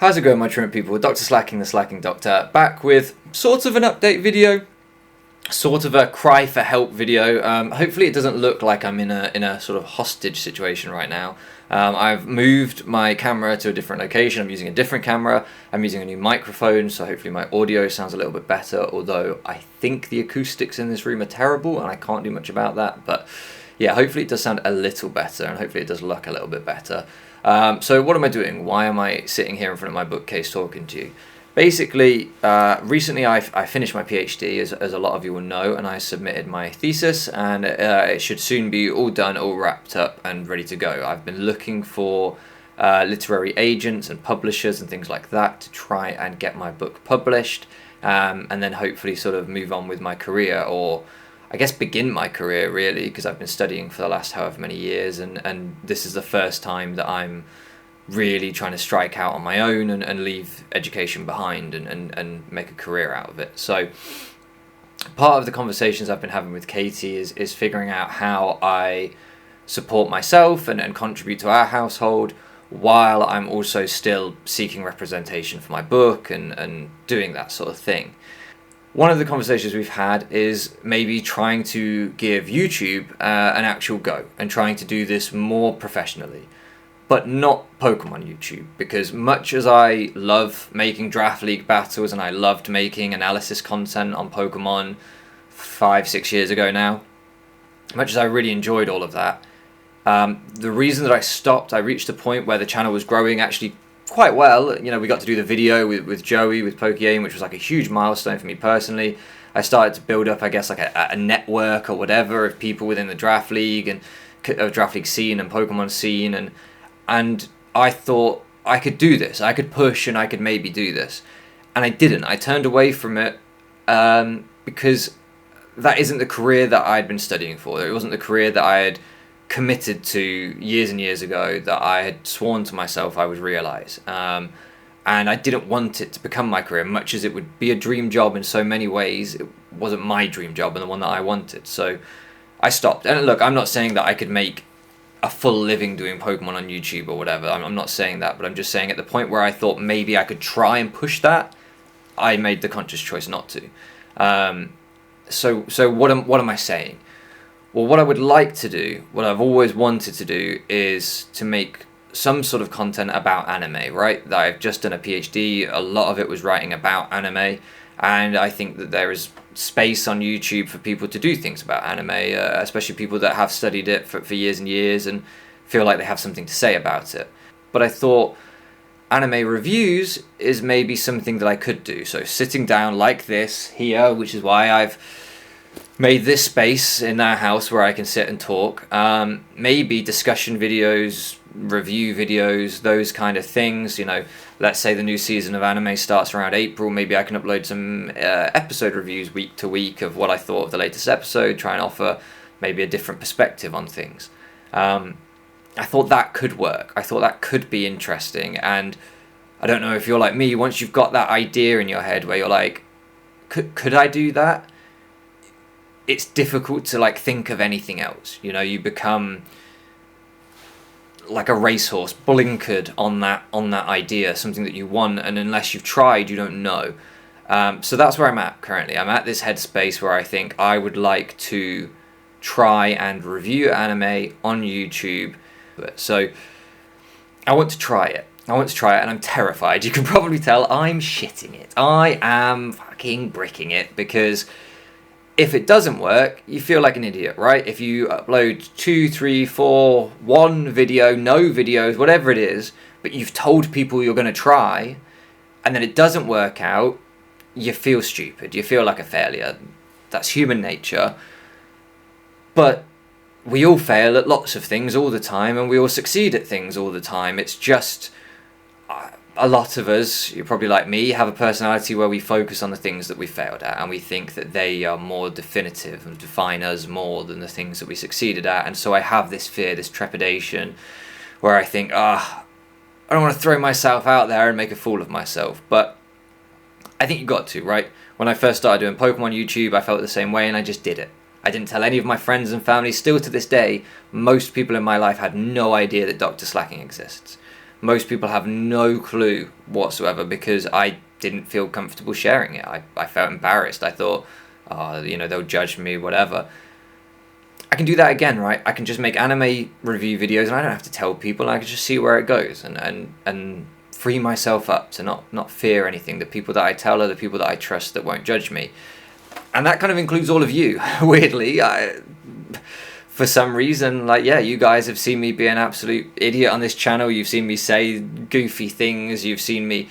How's it going, my truant people? Dr. Slacking, the Slacking Doctor, back with sort of an update video, sort of a cry for help video. Hopefully it doesn't look like I'm in a sort of hostage situation right now. I've moved my camera to a different location. I'm using a different camera. I'm using a new microphone, so hopefully my audio sounds a little bit better, although I think the acoustics in this room are terrible and I can't do much about that. But yeah, hopefully it does sound a little better and hopefully it does look a little bit better. So what am I doing? Why am I sitting here in front of my bookcase talking to you? Basically, recently I finished my PhD, as a lot of you will know, and I submitted my thesis, and it should soon be all done, all wrapped up, and ready to go. I've been looking for literary agents and publishers and things like that to try and get my book published, and then hopefully sort of move on with my career, or I guess begin my career really, because I've been studying for the last however many years, and this is the first time that I'm really trying to strike out on my own and leave education behind and make a career out of it. So part of the conversations I've been having with Katie is figuring out how I support myself and contribute to our household while I'm also still seeking representation for my book and doing that sort of thing. One of the conversations we've had is maybe trying to give YouTube an actual go and trying to do this more professionally, but not Pokemon YouTube, because much as I love making Draft League battles and I loved making analysis content on Pokemon 5-6 years ago now, much as I really enjoyed all of that, the reason that I stopped, I reached a point where the channel was growing actually quite well. You know, we got to do the video with Joey, with Pokeaim, which was like a huge milestone for me personally. I started to build up, I guess, like a network or whatever of people within the Draft League and Draft League scene and Pokemon scene, and I thought I could do this. I could push and I could maybe do this, and I didn't. I turned away from it because that isn't the career that I'd been studying for. It wasn't the career that I had committed to years and years ago, that I had sworn to myself I would realise. And I didn't want it to become my career, much as it would be a dream job in so many ways. It wasn't my dream job and the one that I wanted. So I stopped. And look, I'm not saying that I could make a full living doing Pokemon on YouTube or whatever. I'm not saying that, but I'm just saying at the point where I thought maybe I could try and push that, I made the conscious choice not to. So what am I saying? Well, what I would like to do, what I've always wanted to do, is to make some sort of content about anime, right? That I've just done a PhD, a lot of it was writing about anime, and I think that there is space on YouTube for people to do things about anime, especially people that have studied it for years and years and feel like they have something to say about it. But I thought anime reviews is maybe something that I could do. So sitting down like this here, which is why I've made this space in our house where I can sit and talk, maybe discussion videos, review videos, those kind of things. You know, let's say the new season of anime starts around April, maybe I can upload some episode reviews week to week of what I thought of the latest episode, try and offer maybe a different perspective on things. I thought that could work. I thought that could be interesting, and I don't know if you're like me, once you've got that idea in your head where you're like, could I do that? It's difficult to like think of anything else. You know, you become like a racehorse, blinkered on that idea, something that you want, and unless you've tried, you don't know. So that's where I'm at currently. I'm at this headspace where I think I would like to try and review anime on YouTube. So I want to try it. And I'm terrified. You can probably tell I'm shitting it. I am fucking bricking it, because if it doesn't work, you feel like an idiot, right? If you upload 2, 3, 4, 1 video, no videos, whatever it is, but you've told people you're going to try, and then it doesn't work out, you feel stupid. You feel like a failure. That's human nature. But we all fail at lots of things all the time, and we all succeed at things all the time. It's just a lot of us, you're probably like me, have a personality where we focus on the things that we failed at, and we think that they are more definitive and define us more than the things that we succeeded at. And so I have this fear, this trepidation, where I think, I don't want to throw myself out there and make a fool of myself. But I think you got to, right? When I first started doing Pokemon YouTube, I felt the same way, and I just did it. I didn't tell any of my friends and family. Still to this day, most people in my life had no idea that Dr. Slacking exists. most people have no clue whatsoever because I didn't feel comfortable sharing it. I felt embarrassed. I thought, oh, you know, they'll judge me, whatever. I can do that again, right? I can just make anime review videos and I don't have to tell people. I can just see where it goes and free myself up to not fear anything. The people that I tell are the people that I trust that won't judge me. And that kind of includes all of you, weirdly. For some reason, like, yeah, you guys have seen me be an absolute idiot on this channel. You've seen me say goofy things. You've seen me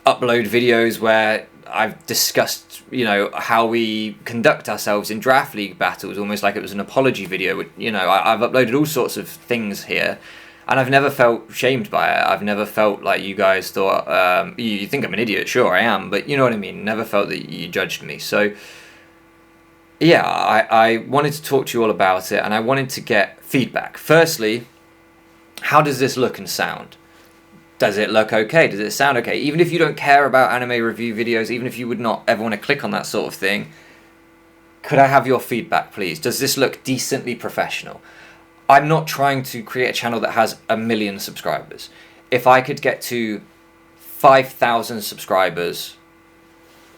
upload videos where I've discussed, you know, how we conduct ourselves in Draft League battles, almost like it was an apology video. You know, I've uploaded all sorts of things here, and I've never felt shamed by it. I've never felt like you guys thought, you think I'm an idiot. Sure, I am, but you know what I mean? Never felt that you judged me. So, yeah, I wanted to talk to you all about it, and I wanted to get feedback. Firstly, how does this look and sound? Does it look okay? Does it sound okay? Even if you don't care about anime review videos, even if you would not ever want to click on that sort of thing, could I have your feedback, please? Does this look decently professional? I'm not trying to create a channel that has 1 million subscribers. If I could get to 5,000 subscribers,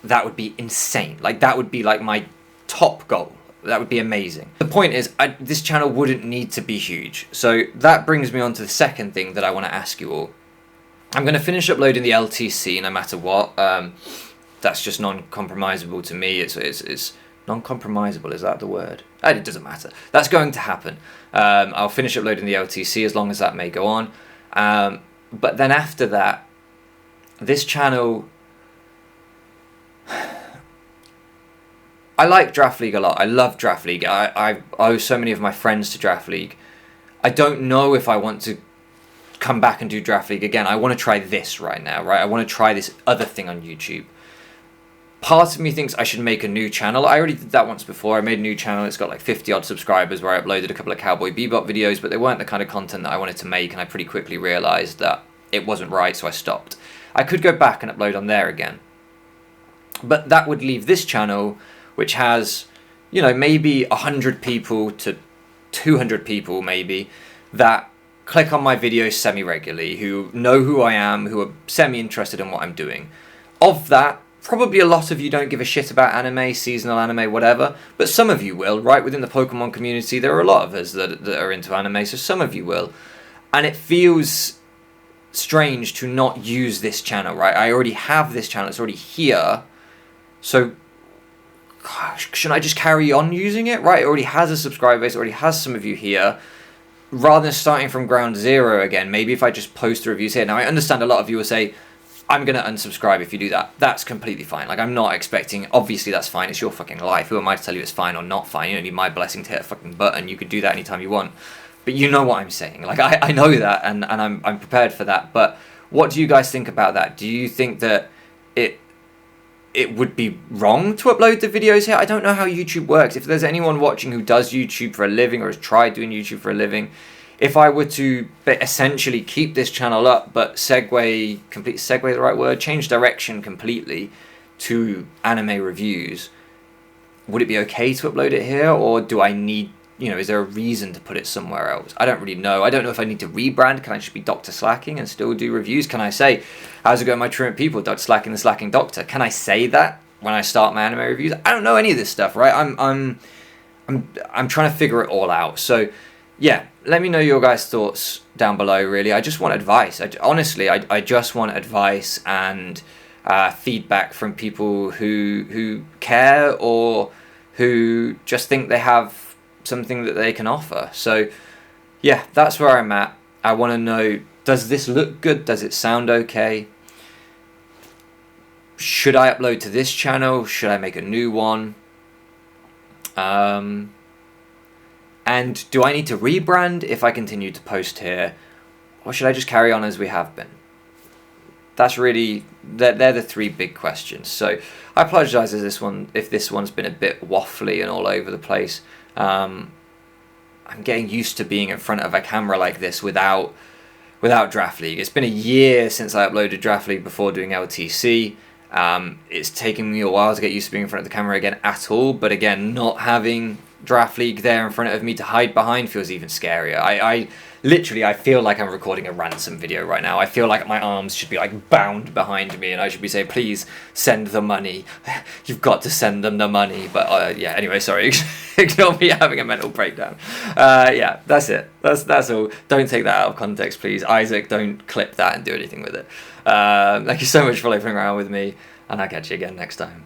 that would be insane. Like, that would be like my top goal. That would be amazing. The point is, this channel wouldn't need to be huge. So that brings me on to the second thing that I want to ask you all. I'm going to finish uploading the LTC no matter what. That's just non-compromisable to me. It's non-compromisable, is that the word? It doesn't matter. That's going to happen. I'll finish uploading the LTC as long as that may go on. But then after that, this channel... I like Draft League a lot. I love Draft League. I owe so many of my friends to Draft League. I don't know if I want to come back and do Draft League again. I want to try this right now, right? I want to try this other thing on YouTube. Part of me thinks I should make a new channel. I already did that once before. I made a new channel. It's got like 50 odd subscribers where I uploaded a couple of Cowboy Bebop videos, but they weren't the kind of content that I wanted to make, and I pretty quickly realized that it wasn't right, so I stopped. I could go back and upload on there again. But that would leave this channel, which has, you know, maybe 100 people to 200 people maybe, that click on my videos semi-regularly, who know who I am, who are semi-interested in what I'm doing. Of that, probably a lot of you don't give a shit about anime, seasonal anime, whatever, but some of you will, right? Within the Pokemon community, there are a lot of us that are into anime, so some of you will. And it feels strange to not use this channel, right? I already have this channel, it's already here, so... gosh, shouldn't I just carry on using it, right? It already has a subscriber base, it already has some of you here. Rather than starting from ground zero again, maybe if I just post the reviews here. Now, I understand a lot of you will say, I'm going to unsubscribe if you do that. That's completely fine. Like, I'm not expecting, obviously that's fine, it's your fucking life. Who am I to tell you it's fine or not fine? You don't need my blessing to hit a fucking button. You could do that anytime you want. But you know what I'm saying. Like, I know that, and I'm prepared for that. But what do you guys think about that? Do you think that it would be wrong to upload the videos here? I don't know how YouTube works. If there's anyone watching who does YouTube for a living or has tried doing YouTube for a living, if I were to essentially keep this channel up but segue the right word, change direction completely to anime reviews, would it be okay to upload it here, or do I need, you know, is there a reason to put it somewhere else? I don't really know. I don't know if I need to rebrand. Can I just be Dr. Slacking and still do reviews? Can I say, how's it going, my truant people, Dr. Slacking, the Slacking Doctor? Can I say that when I start my anime reviews? I don't know any of this stuff, right? I'm trying to figure it all out. So, yeah, let me know your guys' thoughts down below, really. I just want advice. Honestly, I just want advice and feedback from people who care or who just think they have something that they can offer. So yeah, that's where I'm at. I want to know, does this look good? Does it sound okay? Should I upload to this channel? Should I make a new one? And do I need to rebrand if I continue to post here, or should I just carry on as we have been? That's really, they're the three big questions. So I apologize if this one's been a bit waffly and all over the place. I'm getting used to being in front of a camera like this without Draft League. It's been a year since I uploaded Draft League before doing LTC. It's taken me a while to get used to being in front of the camera again at all, but again, not having Draft League there in front of me to hide behind feels even scarier. literally, I feel like I'm recording a ransom video right now. I feel like my arms should be like bound behind me and I should be saying, please send the money. You've got to send them the money. But yeah, anyway, sorry. Ignore me having a mental breakdown. Yeah, that's it. That's all. Don't take that out of context, please. Isaac, don't clip that and do anything with it. Thank you so much for living around with me, and I'll catch you again next time.